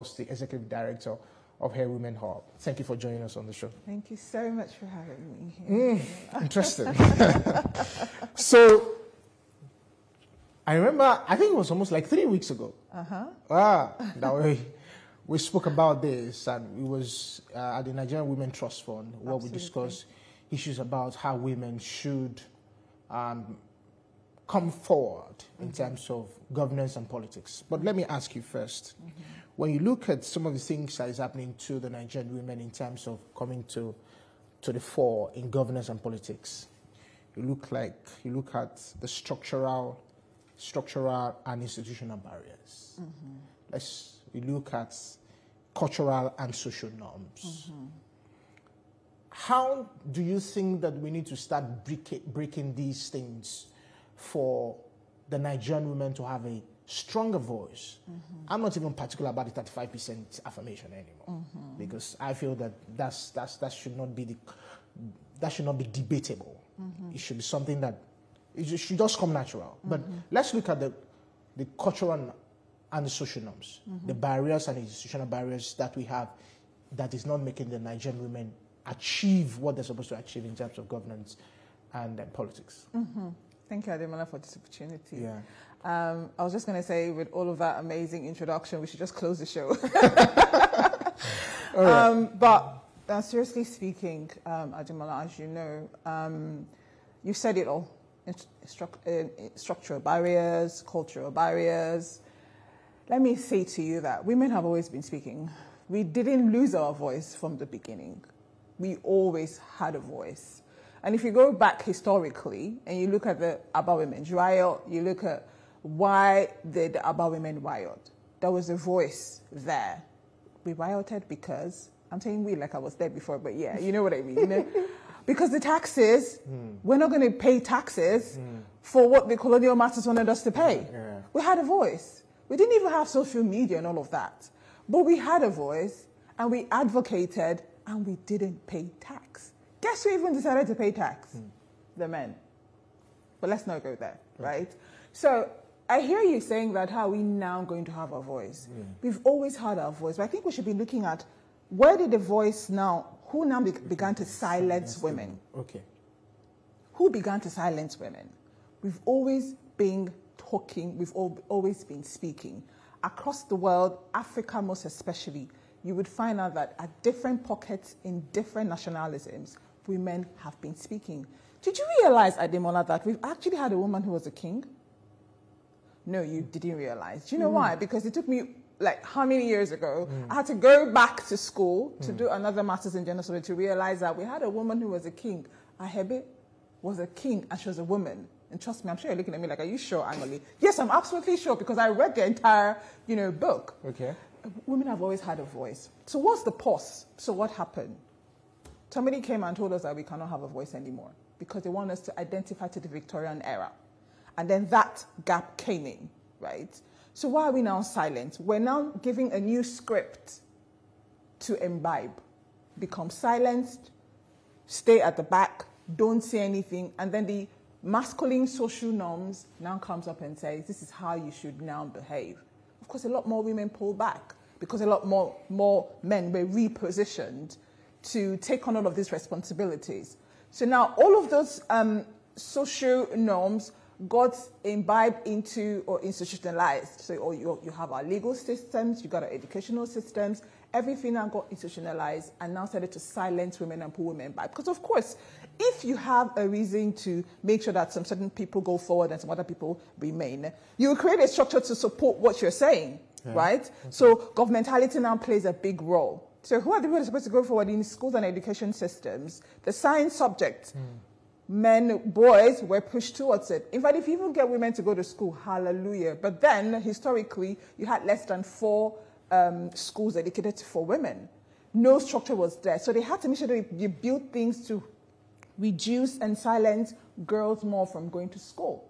the Executive Director of Hair Women Hub. Thank you for joining us on the show. Thank you so much for having me here. Interesting. So, I remember, I think it was almost like 3 weeks ago. That we spoke about this, and it was at the Nigerian Women Trust Fund where we discussed issues about how women should come forward in terms of governance and politics. But let me ask you first, when you look at some of the things that is happening to the Nigerian women in terms of coming to the fore in governance and politics, you look at the structural and institutional barriers. You look at cultural and social norms. How do you think that we need to start breaking these things for the Nigerian women to have a stronger voice? I'm not even particular about the 35% affirmation anymore, because I feel that that should not be debatable. It should be something that it should just come natural. But let's look at the cultural and the social norms, the barriers and institutional barriers that we have that is not making the Nigerian women achieve what they're supposed to achieve in terms of governance and politics. Thank you, Ademola, for this opportunity. I was just going to say, with all of that amazing introduction, we should just close the show. But seriously speaking, Ademola, as you know, you said it all. Structural barriers, cultural barriers. Let me say to you that women have always been speaking. We didn't lose our voice from the beginning. We always had a voice. And if you go back historically and you look at the Aba Women's Riot, you look at why the Aba Women riot, there was a voice there. We rioted because, I'm saying we like I was there before, but yeah, you know what I mean. You know? Because the taxes, we're not going to pay taxes for what the colonial masters wanted us to pay. We had a voice. We didn't even have social media and all of that. But we had a voice, and we advocated, and we didn't pay tax. Guess who even decided to pay tax? The men. But let's not go there, right? So I hear you saying that how are we now going to have our voice? We've always had our voice, but I think we should be looking at where did the voice now, who now began to silence women? Who began to silence women? We've always been talking, we've always been speaking. Across the world, Africa most especially, you would find out that at different pockets in different nationalisms, women have been speaking. Did you realize, Ademola, that we've actually had a woman who was a king? No, you didn't realize. Do you know why? Because it took me, like, how many years ago, I had to go back to school to do another master's in gender studies to realize that we had a woman who was a king. Ahebe was a king, and she was a woman. And trust me, I'm sure you're looking at me like, are you sure, Angoli? Yes, I'm absolutely sure, because I read the entire, book. Women have always had a voice. So what's the pause? So what happened? Somebody came and told us that we cannot have a voice anymore because they want us to identify to the Victorian era. And then that gap came in, right? So why are we now silent? We're now giving a new script to imbibe. Become silenced, stay at the back, don't say anything, and then the masculine social norms now comes up and says, this is how you should now behave. Of course, a lot more women pull back because a lot more men were repositioned to take on all of these responsibilities. So now all of those social norms got imbibed into or institutionalized. So you have our legal systems, you got our educational systems, everything now got institutionalized and now started to silence women and pull women back. Because of course, if you have a reason to make sure that some certain people go forward and some other people remain, you create a structure to support what you're saying, right? So governmentality now plays a big role. So who are the people supposed to go forward in schools and education systems? The science subject, men, boys were pushed towards it. In fact, if you even get women to go to school, hallelujah. But then, historically, you had less than 4 schools dedicated for women. No structure was there. So they had to make sure that you build things to reduce and silence girls more from going to school.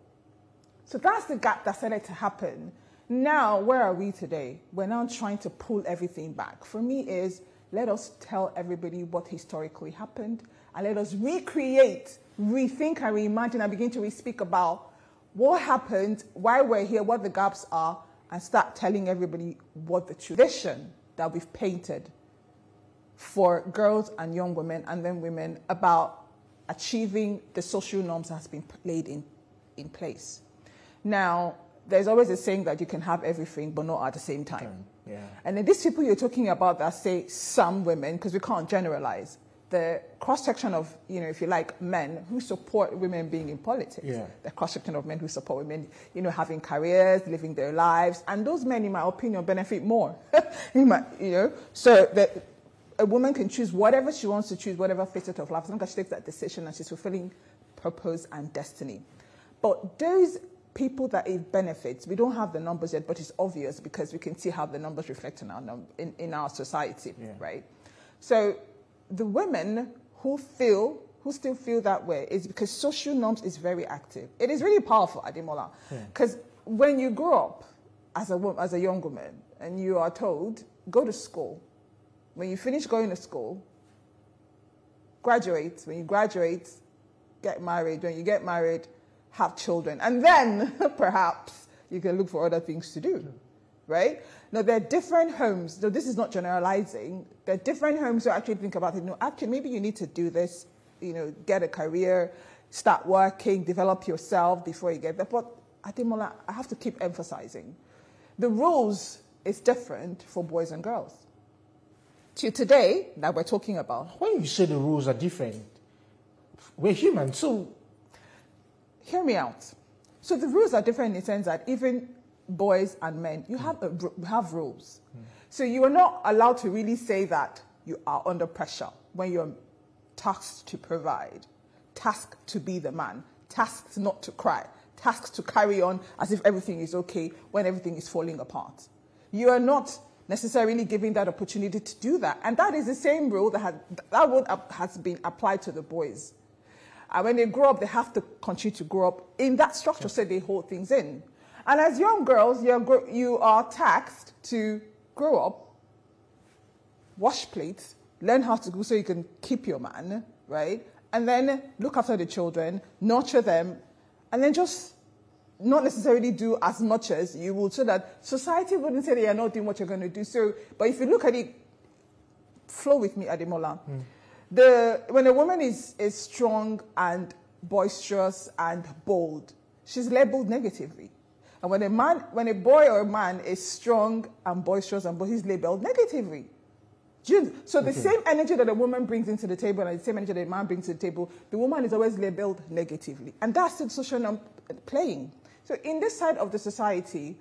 So that's the gap that started to happen. Now, where are we today? We're now trying to pull everything back. For me is, let us tell everybody what historically happened, and let us recreate, rethink and reimagine and begin to speak about what happened, why we're here, what the gaps are, and start telling everybody what the tradition that we've painted for girls and young women and then women about achieving the social norms that has been laid in place. Now, there's always a saying that you can have everything, but not at the same time. Yeah. And then these people you're talking about that say some women, because we can't generalize, the cross-section of, if you like, men who support women being in politics. Yeah. The cross-section of men who support women, having careers, living their lives. And those men, in my opinion, benefit more. So that a woman can choose whatever she wants to choose, whatever facet of life, as long as she takes that decision and she's fulfilling purpose and destiny. But those people that it benefits, we don't have the numbers yet, but it's obvious because we can see how the numbers reflect in our society, right? So the women who still feel that way is because social norms is very active. It is really powerful, Ademola, because when you grow up as a young woman and you are told, go to school, when you finish going to school, graduate. When you graduate, get married. When you get married, have children. And then, perhaps, you can look for other things to do, right? Now, there are different homes. So this is not generalizing. There are different homes who actually think about it. No, actually, maybe you need to do this, get a career, start working, develop yourself before you get there. But, Ademola, I have to keep emphasizing. The rules is different for boys and girls. To today, that we're talking about. When you say the rules are different, we're human, so... Hear me out. So the rules are different in the sense that even boys and men, you have rules. So you are not allowed to really say that you are under pressure when you're tasked to provide, tasked to be the man, tasked not to cry, tasked to carry on as if everything is okay when everything is falling apart. You are not necessarily giving that opportunity to do that. And that is the same rule that has been applied to the boys. And when they grow up, they have to continue to grow up in that structure so they hold things in. And as young girls, you are taxed to grow up, wash plates, learn how to cook so you can keep your man, right? And then look after the children, nurture them, and then just not necessarily do as much as you would so that society wouldn't say that you're not doing what you're going to do. So, but if you look at it, flow with me, Ademola. When a woman is strong and boisterous and bold, she's labeled negatively. And when a boy or a man is strong and boisterous and bold, he's labeled negatively. So the same energy that a woman brings into the table and the same energy that a man brings to the table, the woman is always labeled negatively. And that's the social norm playing. So in this side of the society,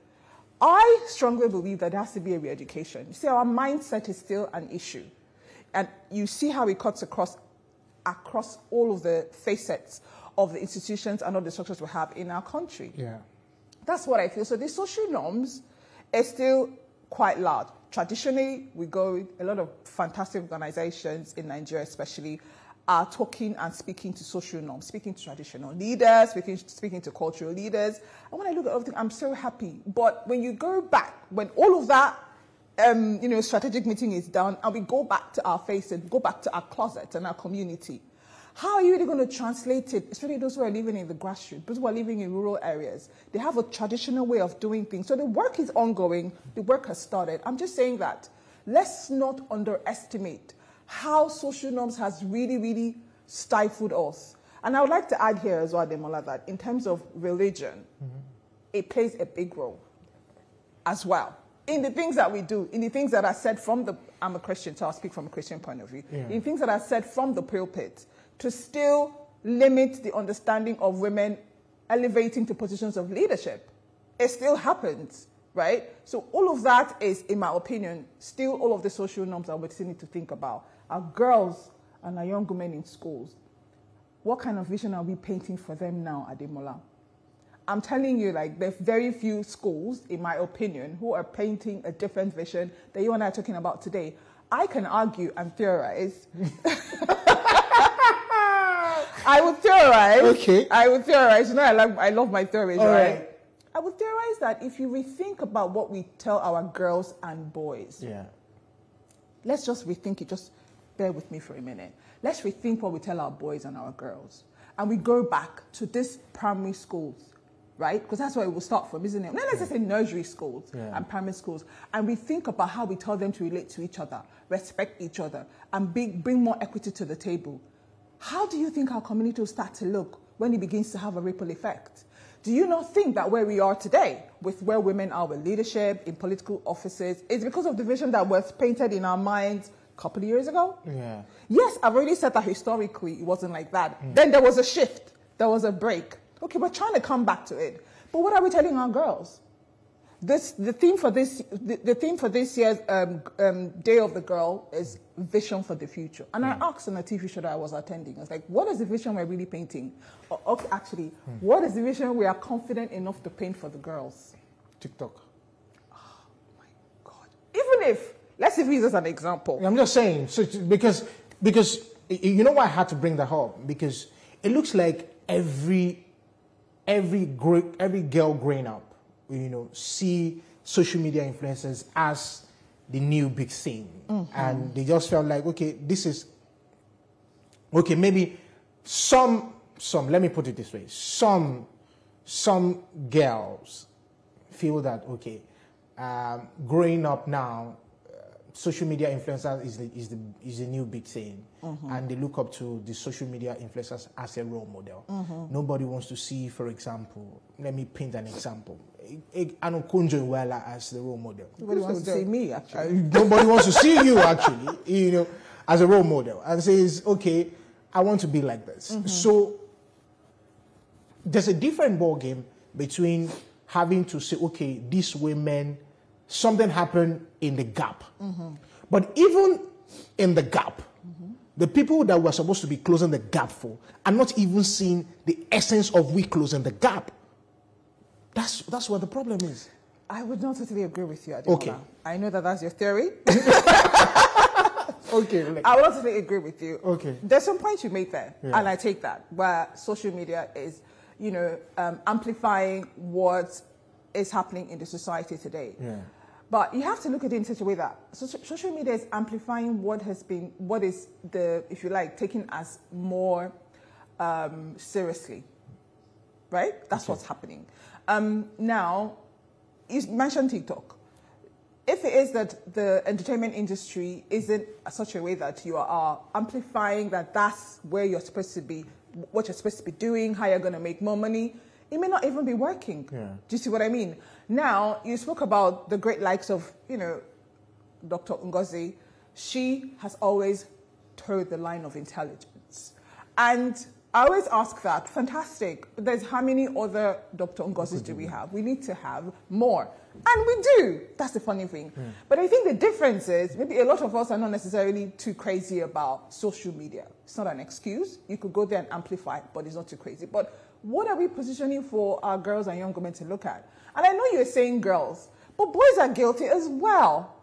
I strongly believe that there has to be a re-education. You see, our mindset is still an issue. And you see how it cuts across all of the facets of the institutions and all the structures we have in our country. Yeah. That's what I feel. So the social norms are still quite large. Traditionally, a lot of fantastic organizations in Nigeria especially are talking and speaking to social norms, speaking to traditional leaders, speaking to cultural leaders. And when I look at everything, I'm so happy. But when you go back, when all of that strategic meeting is done, and we go back to our face and go back to our closet and our community, how are you really going to translate it, especially those who are living in the grassroots, those who are living in rural areas? They have a traditional way of doing things. So the work is ongoing. The work has started. I'm just saying that let's not underestimate how social norms has really, really stifled us. And I would like to add here as well, Ademola, that in terms of religion, it plays a big role as well. In the things that we do, in the things that are said I'm a Christian, so I'll speak from a Christian point of view, in things that are said from the pulpit, to still limit the understanding of women elevating to positions of leadership. It still happens, right? So all of that is, in my opinion, still all of the social norms that we still need to think about. Our girls and our young women in schools, what kind of vision are we painting for them now, Ademola? I'm telling you, there's very few schools, in my opinion, who are painting a different vision that you and I are talking about today. I can argue and theorize. I would theorize. Okay. I would theorize. I love my theories, right? I would theorize that if you rethink about what we tell our girls and boys, let's just rethink it. Just bear with me for a minute. Let's rethink what we tell our boys and our girls. And we go back to these primary schools right? Because that's where it will start from, isn't it? Now let's just say nursery schools and primary schools, and we think about how we tell them to relate to each other, respect each other, and bring more equity to the table. How do you think our community will start to look when it begins to have a ripple effect? Do you not think that where we are today, with where women are with leadership, in political offices, is because of the vision that was painted in our minds a couple of years ago? Yeah. Yes, I've already said that historically it wasn't like that. Then there was a shift. There was a break. Okay, we're trying to come back to it. But what are we telling our girls? The theme for this year's Day of the Girl is vision for the future. And I asked on a TV show that I was attending, I was like, what is the vision we're really painting? Or actually, what is the vision we are confident enough to paint for the girls? TikTok. Oh my God. Even if, let's use this as an example. I'm just saying, so because you know why I had to bring that up? Because it looks like every girl growing up, see social media influencers as the new big thing. And they just felt like, maybe some, let me put it this way, some girls feel that, growing up now, social media influencers is the new big thing, and they look up to the social media influencers as a role model. Nobody wants to see, for example, let me paint an example, Anokunjo Iweala as the role model. Nobody wants to see me, actually. Nobody wants to see you, actually, as a role model, and says, okay, I want to be like this. So there's a different ballgame between having to say, okay, these women, something happened in the gap. But even in the gap, the people that were supposed to be closing the gap for are not even seeing the essence of we closing the gap. That's what the problem is. I would not totally agree with you, Ademola. Okay. I know that that's your theory. Okay. I would not totally agree with you. Okay. There's some points you made there, and I take that, where social media is, amplifying what is happening in the society today. Yeah. But you have to look at it in such a way that social media is amplifying what is if you like, taken as more seriously, right? That's what's happening. Now, you mentioned TikTok. If it is that the entertainment industry isn't such a way that you are amplifying that's where you're supposed to be, what you're supposed to be doing, how you're going to make more money, it may not even be working. Yeah. Do you see what I mean? Now, you spoke about the great likes of, Dr. Ngozi. She has always toed the line of intelligence. And I always ask that, fantastic, but there's how many other Dr. Ngozis do we have? We need to have more. And we do. That's the funny thing. Yeah. But I think the difference is, maybe a lot of us are not necessarily too crazy about social media. It's not an excuse. You could go there and amplify, but it's not too crazy. But what are we positioning for our girls and young women to look at? And I know you're saying girls, but boys are guilty as well.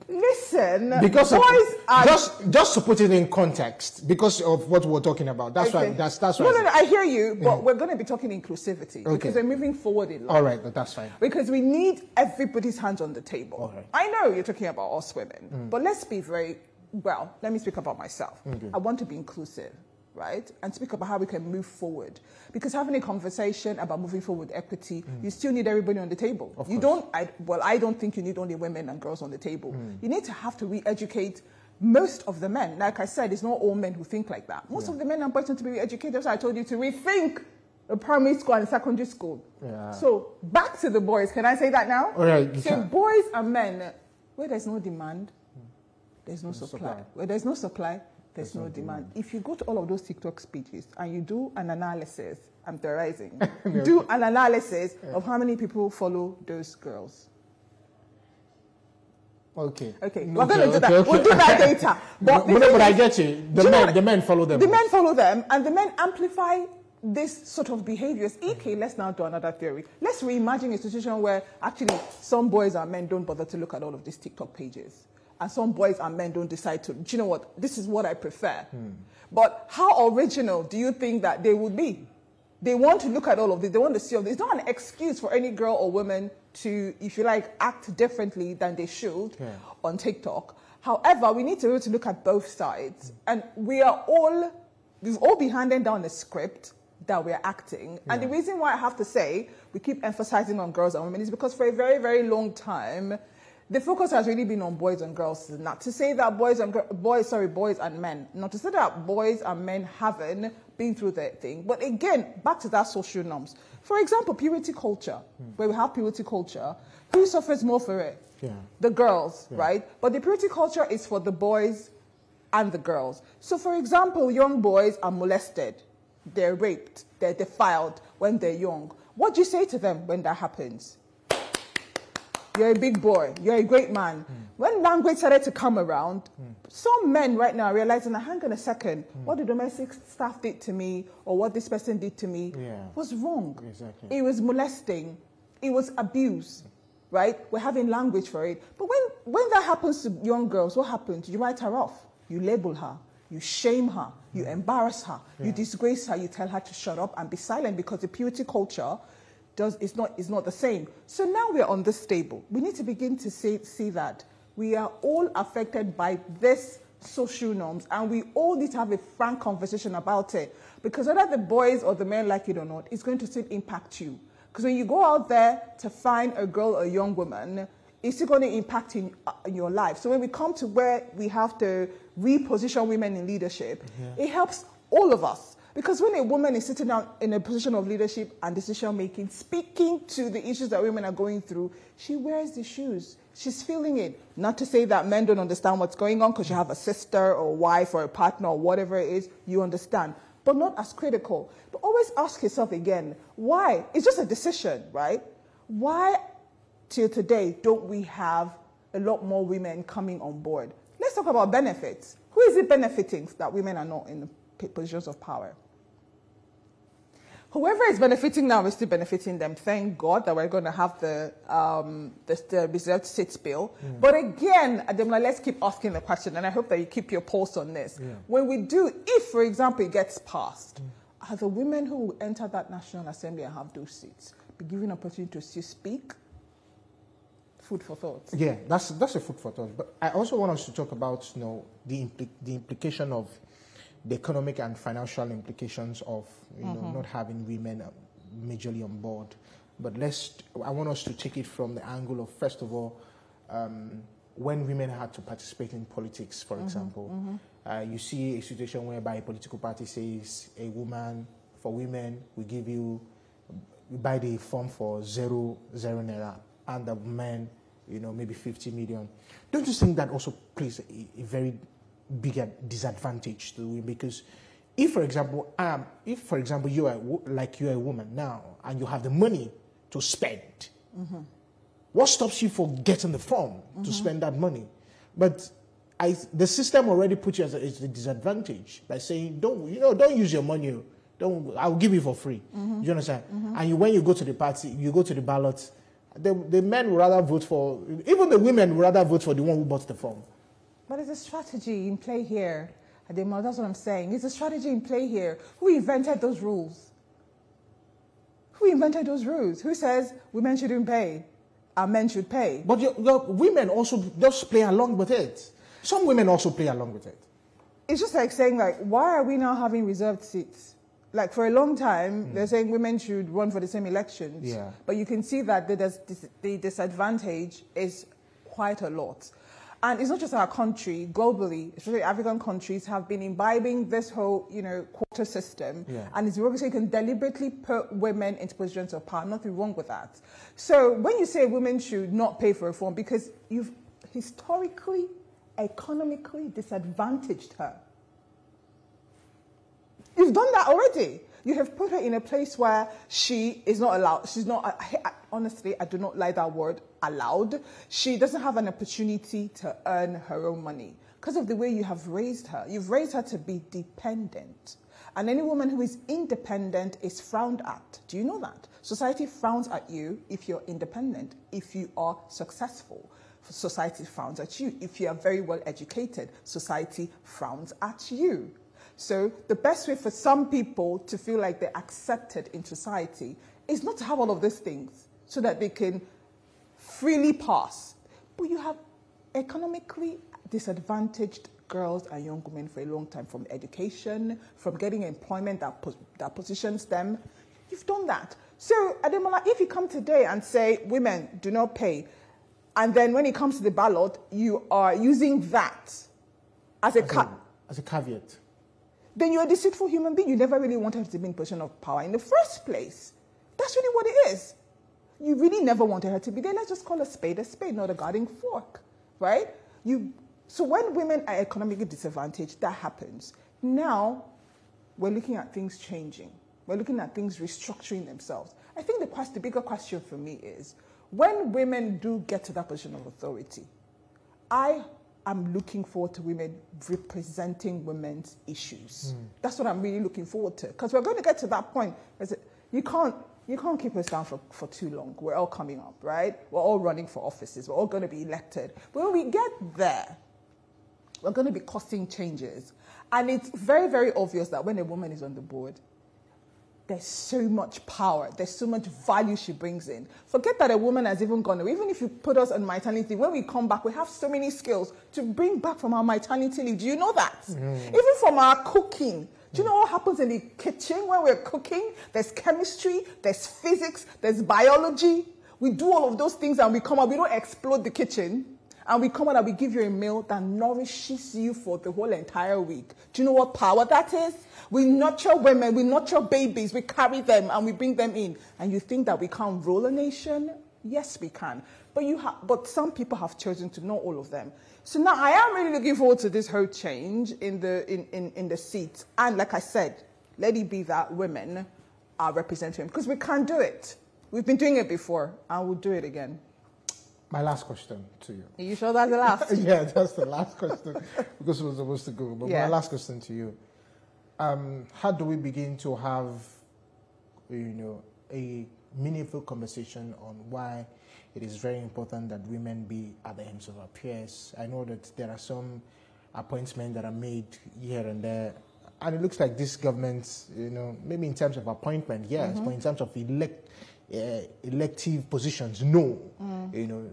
Listen, because boys are... Just to put it in context, because of what we're talking about. That's why. That's why. No, I hear you, but we're going to be talking inclusivity because we're moving forward in life. All right, that's fine. Because we need everybody's hands on the table. All right. I know you're talking about us women, but let's be let me speak about myself. I want to be inclusive, right? And speak about how we can move forward. Because having a conversation about moving forward with equity, you still need everybody on the table. I don't think you need only women and girls on the table. You need to have to re-educate most of the men. Like I said, it's not all men who think like that. Most of the men are important to be re-educated. That's why I told you to rethink the primary school and secondary school. Yeah. So back to the boys. Can I say that now? All right. So boys and men, where there's no demand, there's no supply. Where there's no supply, there's no demand. If you go to all of those TikTok speeches and you do an analysis, I'm theorizing, do an analysis of how many people follow those girls. Okay. We're going to do that. We'll do that later. But I get you. The men follow them. The men follow them, and the men amplify this sort of behaviors. Okay, let's now do another theory. Let's reimagine a situation where actually some boys and men don't bother to look at all of these TikTok pages. And some boys and men don't decide to, do you know what, this is what I prefer. But how original do you think that they would be? They want to look at all of this. They want to see all this. It's not an excuse for any girl or woman to, if you like, act differently than they should on TikTok. However, we need to be able to look at both sides. And we've all been handed down a script that we're acting. And the reason why I have to say we keep emphasizing on girls and women is because for a very, very long time, the focus has really been on boys and girls. Not to say that boys and men. Not to say that boys and men haven't been through that thing. But again, back to that social norms. For example, purity culture, where we have purity culture, who suffers more for it? The girls, right? But the purity culture is for the boys and the girls. So for example, young boys are molested. They're raped, they're defiled when they're young. What do you say to them when that happens? You're a big boy, you're a great man. When language started to come around, some men right now are realizing, hang on a second, what the domestic staff did to me or what this person did to me was wrong. Exactly. It was molesting, it was abuse, right? We're having language for it. But when that happens to young girls, what happens? You write her off, you label her. You shame her, you embarrass her, you disgrace her, you tell her to shut up and be silent because the purity culture is not the same. So now we're on this table. We need to begin to see that we are all affected by this social norms and we all need to have a frank conversation about it because whether the boys or the men like it or not, it's going to still impact you. Because when you go out there to find a girl or a young woman, it's still going to impact in your life. So when we come to where we have to reposition women in leadership, it helps all of us. Because when a woman is sitting down in a position of leadership and decision making, speaking to the issues that women are going through, she wears the shoes. She's feeling it. Not to say that men don't understand what's going on because you have a sister or wife or a partner or whatever it is, you understand. But not as critical. But always ask yourself again, why? It's just a decision, right? Why till today don't we have a lot more women coming on board? Let's talk about benefits. Who is it benefiting that women are not in the positions of power? Whoever is benefiting now is still benefiting them. Thank God that we're going to have the reserved seats bill. But again, Ademola, let's keep asking the question, and I hope that you keep your pulse on this. When we do, if, for example, it gets passed, are the women who will enter that National Assembly and have those seats be given an opportunity to still speak? Food for thought. Yeah, that's a food for thought. But I also want us to talk about the implication of the economic and financial implications of not having women majorly on board. But I want us to take it from the angle of, first of all, when women had to participate in politics, for example, you see a situation whereby a political party says, for women, we buy the form for zero naira, and the men, maybe 50 million. Don't you think that also plays a very bigger disadvantage to women? Because if, for example, you're a woman now and you have the money to spend, what stops you from getting the form to spend that money? But the system already puts you as a disadvantage by saying, don't use your money. I'll give you for free. You understand? And when you go to the party, you go to the ballot, the men would rather vote for, even the women would rather vote for the one who bought the form. But there's a strategy in play here. Ademola, that's what I'm saying. There's a strategy in play here. Who invented those rules? Who invented those rules? Who says women shouldn't pay and men should pay? But your women also just play along with it. Some women also play along with it. It's just like saying, why are we now having reserved seats? Like, for a long time, they're saying women should run for the same elections. Yeah. But you can see that the disadvantage is quite a lot. And it's not just our country, globally, especially African countries have been imbibing this whole, quota system. Yeah. And it's obviously you can deliberately put women into positions of power. Nothing wrong with that. So when you say women should not pay for reform, because you've historically, economically disadvantaged her. You've done that already. You have put her in a place where she is not allowed. She's not, honestly, I do not like that word, allowed. She doesn't have an opportunity to earn her own money because of the way you have raised her. You've raised her to be dependent. And any woman who is independent is frowned at. Do you know that? Society frowns at you if you're independent, if you are successful. Society frowns at you. If you are very well educated, society frowns at you. So the best way for some people to feel like they're accepted in society is not to have all of these things so that they can freely pass. But you have economically disadvantaged girls and young women for a long time, from education, from getting employment that positions them. You've done that. So, Ademola, if you come today and say women do not pay, and then when it comes to the ballot, you are using that as a caveat, then you're a deceitful human being. You never really wanted to be in a position of power in the first place. That's really what it is. You really never wanted her to be there. Let's just call a spade, not a garden fork, right? So when women are economically disadvantaged, that happens. Now, we're looking at things changing. We're looking at things restructuring themselves. I think the bigger question for me is, when women do get to that position of authority, I am looking forward to women representing women's issues. That's what I'm really looking forward to. Because we're going to get to that point. You can't keep us down for too long. We're all coming up, right? We're all running for offices. We're all going to be elected. But when we get there, we're going to be causing changes. And it's very, very obvious that when a woman is on the board, there's so much power. There's so much value she brings in. Forget that a woman has even gone away. Even if you put us on maternity, when we come back, we have so many skills to bring back from our maternity leave. Do you know that? Even from our cooking. Do you know what happens in the kitchen when we're cooking? There's chemistry, there's physics, there's biology. We do all of those things and we come out. We don't explode the kitchen. And we come out and we give you a meal that nourishes you for the whole entire week. Do you know what power that is? We nurture women, we nurture babies, we carry them and we bring them in. And you think that we can't rule a nation? Yes, we can. But some people have chosen to, not all of them. So now I am really looking forward to this whole change in the seats. And like I said, let it be that women are representing, because we can do it. We've been doing it before and we'll do it again. My last question to you. Are you sure that's the last? Yeah, that's the last question, because it was supposed to go. But my last question to you. How do we begin to have, a meaningful conversation on why it is very important that women be at the hems of our peers? I know that there are some appointments that are made here and there, and it looks like this government, maybe in terms of appointment, yes, but in terms of elective positions, no.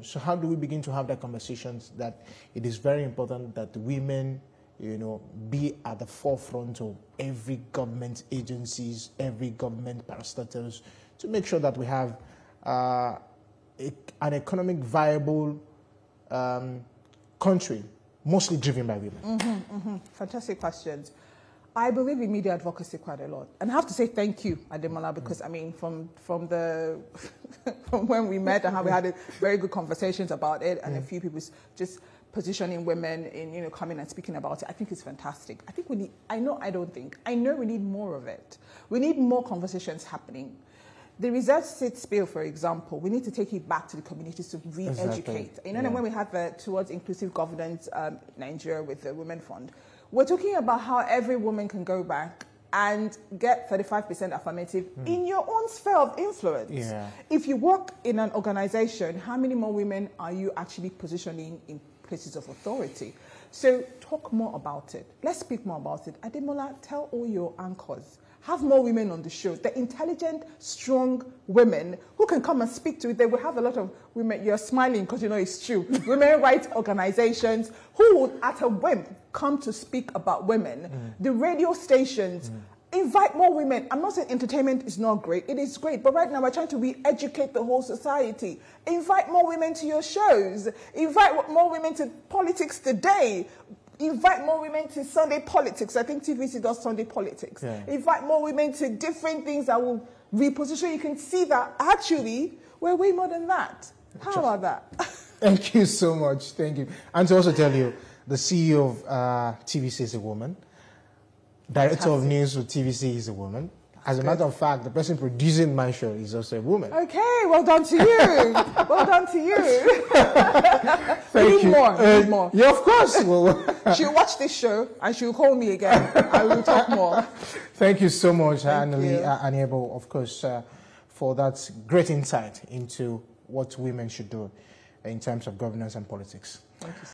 So how do we begin to have that conversations that it is very important that women, be at the forefront of every government agencies, every government parastatals, to make sure that we have an economic viable country, mostly driven by women? Fantastic questions. I believe in media advocacy quite a lot. And I have to say thank you, Ademola, because, I mean, from when we met and how we had very good conversations about it, and a few people just positioning women in, coming and speaking about it, I think it's fantastic. I think we need, I know we need more of it. We need more conversations happening. The reserved seats bill, for example, we need to take it back to the communities to re-educate. Exactly. And when we had the Towards Inclusive Governance Nigeria with the Women Fund, we're talking about how every woman can go back and get 35% affirmative in your own sphere of influence. Yeah. If you work in an organization, how many more women are you actually positioning in places of authority? So talk more about it. Let's speak more about it. Ademola, tell all your anchors, have more women on the show. The intelligent, strong women who can come and speak to it. They will have a lot of women. You're smiling because you know it's true. Women rights organizations who would, at a whim, come to speak about women. The radio stations, invite more women. I'm not saying entertainment is not great. It is great. But right now we're trying to re-educate the whole society. Invite more women to your shows. Invite more women to Politics Today. Invite more women to Sunday Politics. I think TVC does Sunday Politics. Yeah. Invite more women to different things that will reposition. You can see that actually we're way more than that. How about that? Thank you so much. Thank you. And to also tell you, the CEO of TVC is a woman. Director of news for TVC is a woman. As a matter of fact, the person producing my show is also a woman. Okay, well done to you. Well done to you. Thank you. Need more. Yeah, of course. She'll watch this show and she'll call me again. I will talk more. Thank you so much, Aniebo, of course, for that great insight into what women should do in terms of governance and politics. Thank you.